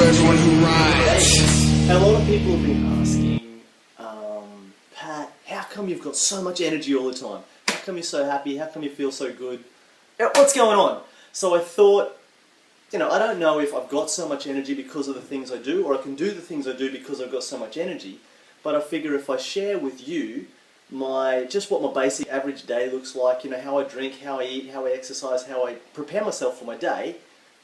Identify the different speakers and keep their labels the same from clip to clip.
Speaker 1: everyone who rides.
Speaker 2: A lot of people have been asking, Pat, how come you've got so much energy all the time? How come you're so happy? How come you feel so good? What's going on? So I thought, I don't know if I've got so much energy because of the things I do, or I can do the things I do because I've got so much energy. But I figure if I share with you just what my basic average day looks like, how I drink, how I eat, how I exercise, how I prepare myself for my day,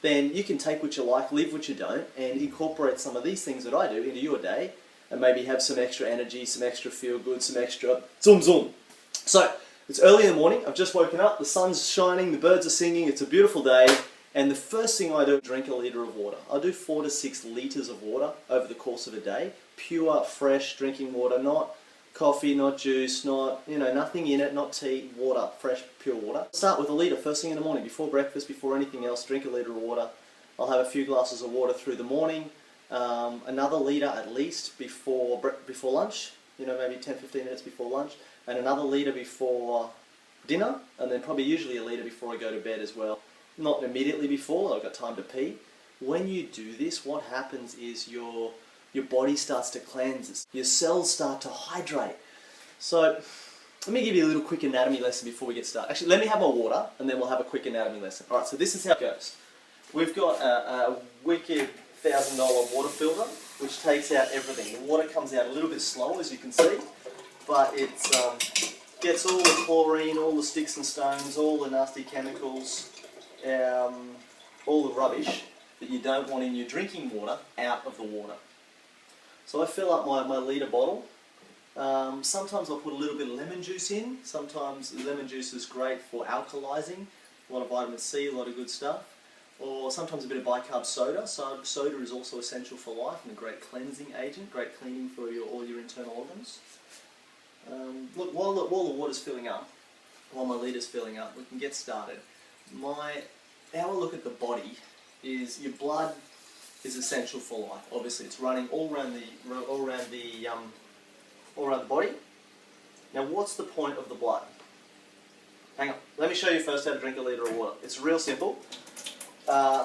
Speaker 2: then you can take what you like, leave what you don't, and incorporate some of these things that I do into your day, and maybe have some extra energy, some extra feel good, some extra zoom zoom. So, it's early in the morning, I've just woken up, the sun's shining, the birds are singing, it's a beautiful day, and the first thing I do is drink a litre of water. I do 4 to 6 litres of water over the course of a day. Pure, fresh drinking water, not coffee, not juice, not, nothing in it, not tea, water, fresh, pure water. Start with a litre first thing in the morning, before breakfast, before anything else, drink a litre of water. I'll have a few glasses of water through the morning, another litre at least before lunch, maybe 10-15 minutes before lunch, and another litre before dinner, and then probably usually a litre before I go to bed as well. Not immediately before, I've got time to pee. When you do this, what happens is your body starts to cleanse, your cells start to hydrate. So, let me give you a little quick anatomy lesson before we get started. Actually, let me have my water, and then we'll have a quick anatomy lesson. Alright, so this is how it goes. We've got a wicked $1,000 water filter, which takes out everything. The water comes out a little bit slow, as you can see, but it gets all the chlorine, all the sticks and stones, all the nasty chemicals, all the rubbish that you don't want in your drinking water out of the water. So I fill up my litre bottle. Sometimes I'll put a little bit of lemon juice in. Sometimes lemon juice is great for alkalizing, a lot of vitamin C, a lot of good stuff. Or sometimes a bit of bicarb soda. So soda is also essential for life and a great cleansing agent, great cleaning for all your internal organs. Look, while the water's filling up, while my litre's filling up, we can get started. Our look at the body is your blood is essential for life. Obviously, it's running all around the body. Now, what's the point of the blood? Hang on. Let me show you first how to drink a litre of water. It's real simple.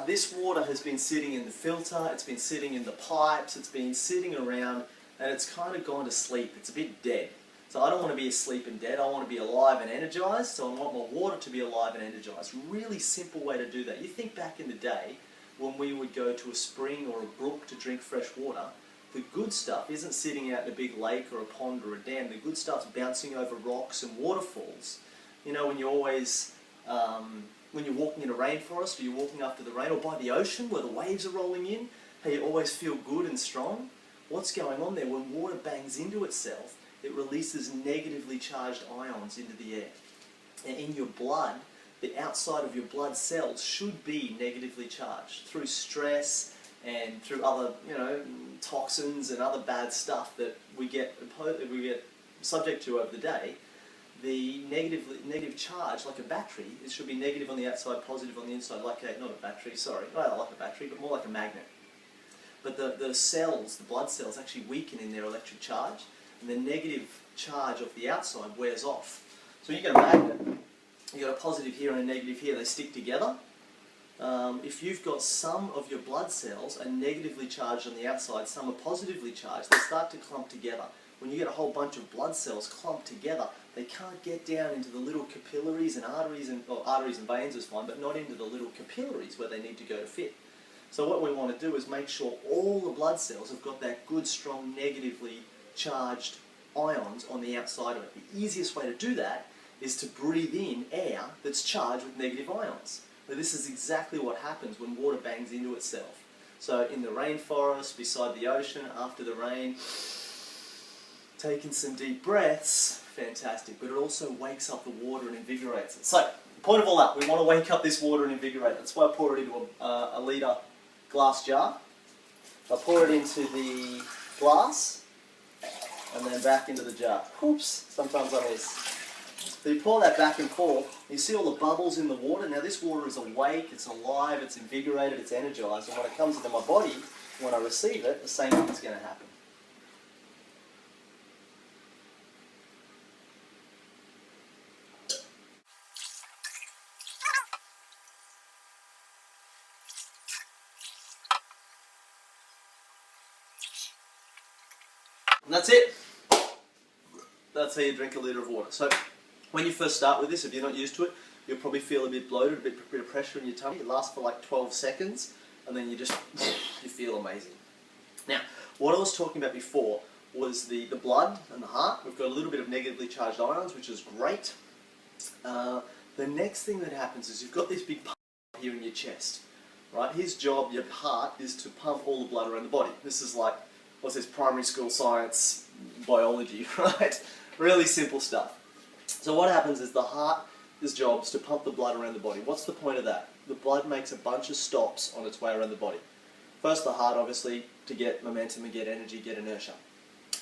Speaker 2: This water has been sitting in the filter. It's been sitting in the pipes. It's been sitting around, and it's kind of gone to sleep. It's a bit dead. So I don't want to be asleep and dead. I want to be alive and energized. So I want my water to be alive and energized. Really simple way to do that. You think back in the day when we would go to a spring or a brook to drink fresh water, the good stuff isn't sitting out in a big lake or a pond or a dam. The good stuff's bouncing over rocks and waterfalls. When you're always, when you're walking in a rainforest or you're walking after the rain, or by the ocean where the waves are rolling in, how you always feel good and strong. What's going on there? When water bangs into itself, it releases negatively charged ions into the air. And in your blood, the outside of your blood cells should be negatively charged through stress and through other, toxins and other bad stuff that we get subject to over the day. The negative charge, like a battery, it should be negative on the outside, positive on the inside, not a battery, sorry, not like a battery, but more like a magnet. But the cells, the blood cells, actually weaken in their electric charge, and the negative charge of the outside wears off. So you get a magnet, you got a positive here and a negative here, they stick together. If you've got some of your blood cells are negatively charged on the outside, some are positively charged, they start to clump together. When you get a whole bunch of blood cells clumped together, they can't get down into the little capillaries and arteries, arteries and veins is fine, but not into the little capillaries where they need to go to fit. So what we want to do is make sure all the blood cells have got that good, strong, negatively charged ions on the outside of it. The easiest way to do that is to breathe in air that's charged with negative ions. But this is exactly what happens when water bangs into itself. So in the rainforest, beside the ocean, after the rain, taking some deep breaths, fantastic, but it also wakes up the water and invigorates it. So, point of all that, we want to wake up this water and invigorate it. That's why I pour it into a litre glass jar. I pour it into the glass, and then back into the jar. Oops, sometimes I miss. So you pour that back and forth, you see all the bubbles in the water. Now this water is awake, it's alive, it's invigorated, it's energized, and when it comes into my body, when I receive it, the same thing is going to happen. And that's it. That's how you drink a litre of water. So when you first start with this, if you're not used to it, you'll probably feel a bit bloated, a bit of pressure in your tummy. It lasts for like 12 seconds, and then you feel amazing. Now, what I was talking about before was the blood and the heart. We've got a little bit of negatively charged ions, which is great. The next thing that happens is you've got this big pump here in your chest, right? His job, your heart, is to pump all the blood around the body. This is like, what's this, primary school science, biology, right? Really simple stuff. So what happens is the heart's job is to pump the blood around the body. What's the point of that? The blood makes a bunch of stops on its way around the body. First the heart, obviously, to get momentum and get energy, get inertia.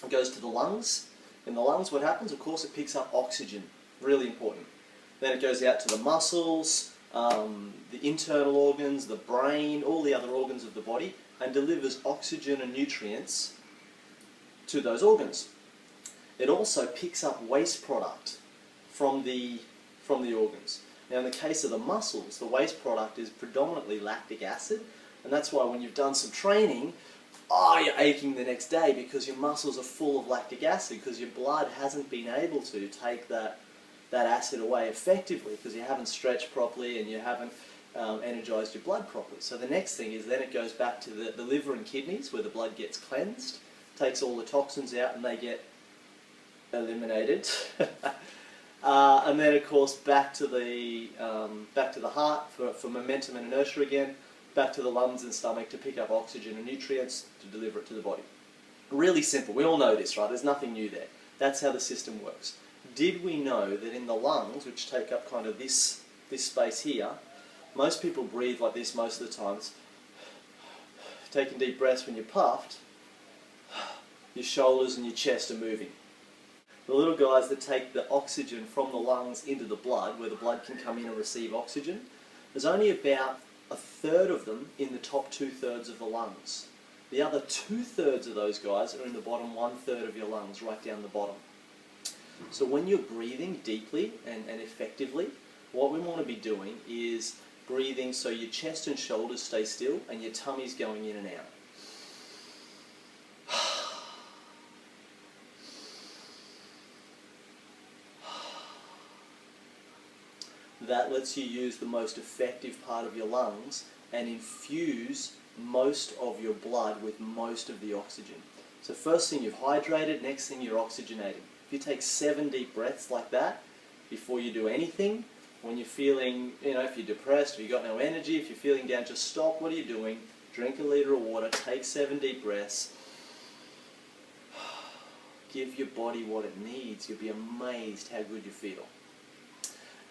Speaker 2: It goes to the lungs. In the lungs, what happens? Of course, it picks up oxygen. Really important. Then it goes out to the muscles, the internal organs, the brain, all the other organs of the body, and delivers oxygen and nutrients to those organs. It also picks up waste product from the organs. Now in the case of the muscles, the waste product is predominantly lactic acid, and that's why when you've done some training, you're aching the next day because your muscles are full of lactic acid because your blood hasn't been able to take that acid away effectively because you haven't stretched properly and you haven't energized your blood properly. So the next thing is then it goes back to the liver and kidneys where the blood gets cleansed, takes all the toxins out and they get eliminated. And then of course back to the heart for momentum and inertia again, back to the lungs and stomach to pick up oxygen and nutrients to deliver it to the body. Really simple. We all know this, right? There's nothing new there. That's how the system works. Did we know that in the lungs, which take up kind of this space here, most people breathe like this most of the times. Taking deep breaths when you're puffed, your shoulders and your chest are moving. The little guys that take the oxygen from the lungs into the blood, where the blood can come in and receive oxygen, there's only about a third of them in the top 2/3 of the lungs. The other 2/3 of those guys are in the bottom 1/3 of your lungs, right down the bottom. So when you're breathing deeply and effectively, what we want to be doing is breathing so your chest and shoulders stay still and your tummy's going in and out. That lets you use the most effective part of your lungs and infuse most of your blood with most of the oxygen. So first thing you've hydrated, next thing you're oxygenating. If you take 7 deep breaths like that before you do anything, when you're feeling, if you're depressed, if you've got no energy, if you're feeling down, just stop. What are you doing? Drink a litre of water, take 7 deep breaths. Give your body what it needs. You'll be amazed how good you feel.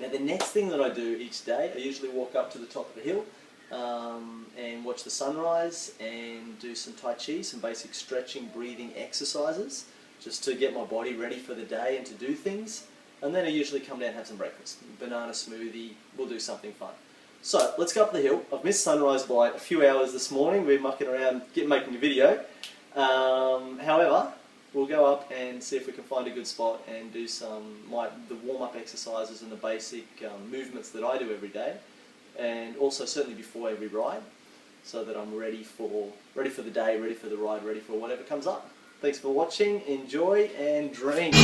Speaker 2: Now the next thing that I do each day, I usually walk up to the top of the hill and watch the sunrise and do some Tai Chi, some basic stretching, breathing exercises, just to get my body ready for the day and to do things. And then I usually come down and have some breakfast. Banana smoothie, we'll do something fun. So let's go up the hill. I've missed sunrise by a few hours this morning. We're mucking around making a video. However, we'll go up and see if we can find a good spot and do the warm-up exercises and the basic movements that I do every day, and also certainly before every ride, so that I'm ready for the day, ready for the ride, ready for whatever comes up. Thanks for watching, enjoy and drink.